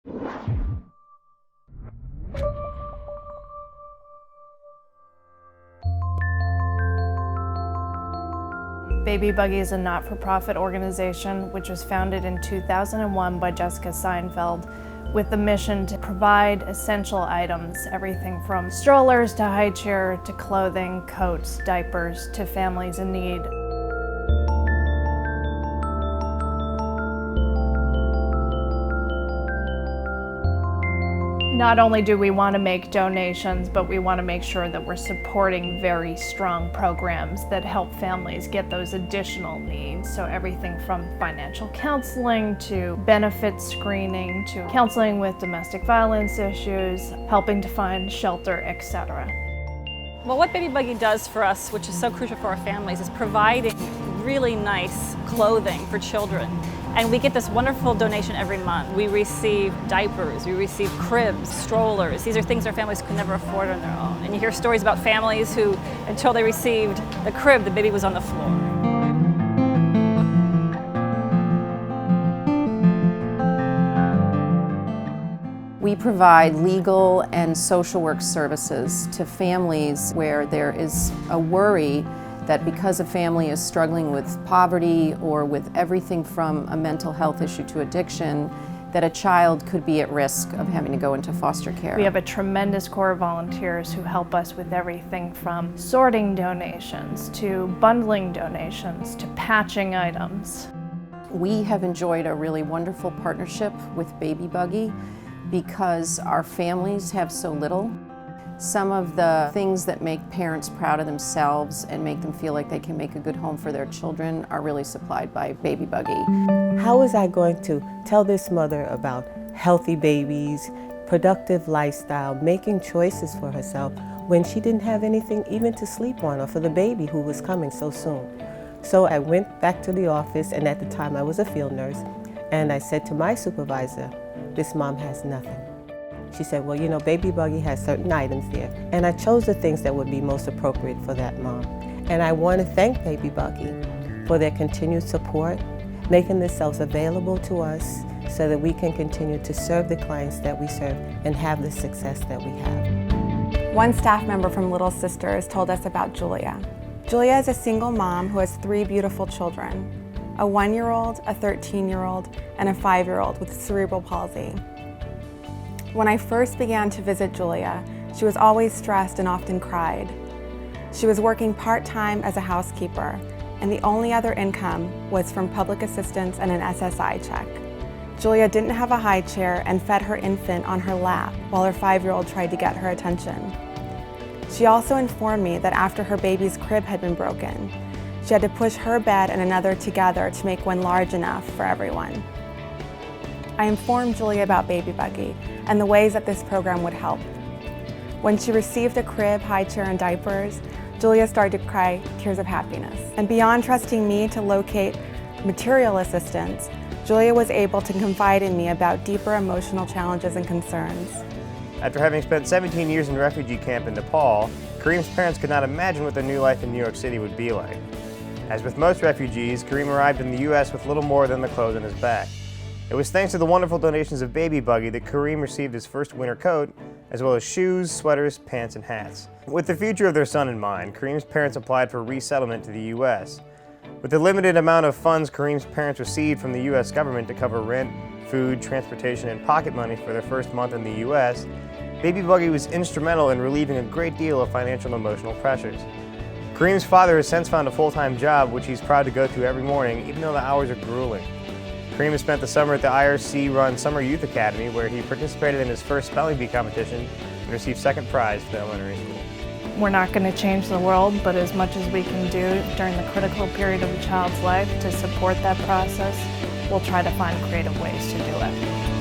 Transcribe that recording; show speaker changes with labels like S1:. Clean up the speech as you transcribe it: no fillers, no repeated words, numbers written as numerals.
S1: Baby Buggy is a not-for-profit organization which was founded in 2001 by Jessica Seinfeld with the mission to provide essential items, everything from strollers to high chair to clothing, coats, diapers to families in need. Not only do we want to make donations, but we want to make sure that we're supporting very strong programs that help families get those additional needs. So everything from financial counseling to benefit screening to counseling with domestic violence issues, helping to find shelter, etc.
S2: Well, what Baby Buggy does for us, which is so crucial for our families, is providing really nice clothing for children. And we get this wonderful donation every month. We receive diapers, we receive cribs, strollers. These are things our families could never afford on their own. And you hear stories about families who, until they received the crib, the baby was on the floor.
S3: We provide legal and social work services to families where there is a worry that because a family is struggling with poverty or with everything from a mental health issue to addiction, that a child could be at risk of having to go into foster care.
S1: We have a tremendous core of volunteers who help us with everything from sorting donations to bundling donations to patching items.
S3: We have enjoyed a really wonderful partnership with Baby Buggy because our families have so little. Some of the things that make parents proud of themselves and make them feel like they can make a good home for their children are really supplied by Baby Buggy.
S4: How was I going to tell this mother about healthy babies, productive lifestyle, making choices for herself when she didn't have anything even to sleep on or for the baby who was coming so soon? So I went back to the office, and at the time I was a field nurse, and I said to my supervisor, "This mom has nothing." She said, "Well, you know, Baby Buggy has certain items there." And I chose the things that would be most appropriate for that mom. And I want to thank Baby Buggy for their continued support, making themselves available to us so that we can continue to serve the clients that we serve and have the success that we have.
S5: One staff member from Little Sisters told us about Julia. Julia is a single mom who has 3 beautiful children, a 1-year-old, a 13-year-old, and a 5-year-old with cerebral palsy. When I first began to visit Julia, she was always stressed and often cried. She was working part-time as a housekeeper, and the only other income was from public assistance and an SSI check. Julia didn't have a high chair and fed her infant on her lap while her 5-year-old tried to get her attention. She also informed me that after her baby's crib had been broken, she had to push her bed and another together to make one large enough for everyone. I informed Julia about Baby Buggy and the ways that this program would help. When she received a crib, high chair, and diapers, Julia started to cry tears of happiness. And beyond trusting me to locate material assistance, Julia was able to confide in me about deeper emotional challenges and concerns.
S6: After having spent 17 years in a refugee camp in Nepal, Kareem's parents could not imagine what their new life in New York City would be like. As with most refugees, Kareem arrived in the U.S. with little more than the clothes on his back. It was thanks to the wonderful donations of Baby Buggy that Kareem received his first winter coat, as well as shoes, sweaters, pants, and hats. With the future of their son in mind, Kareem's parents applied for resettlement to the U.S. With the limited amount of funds Kareem's parents received from the U.S. government to cover rent, food, transportation, and pocket money for their first month in the U.S., Baby Buggy was instrumental in relieving a great deal of financial and emotional pressures. Kareem's father has since found a full-time job, which he's proud to go to every morning, even though the hours are grueling. Kareem has spent the summer at the IRC-run Summer Youth Academy, where he participated in his first spelling bee competition and received second prize for the elementary school.
S1: We're not going to change the world, but as much as we can do during the critical period of a child's life to support that process, we'll try to find creative ways to do it.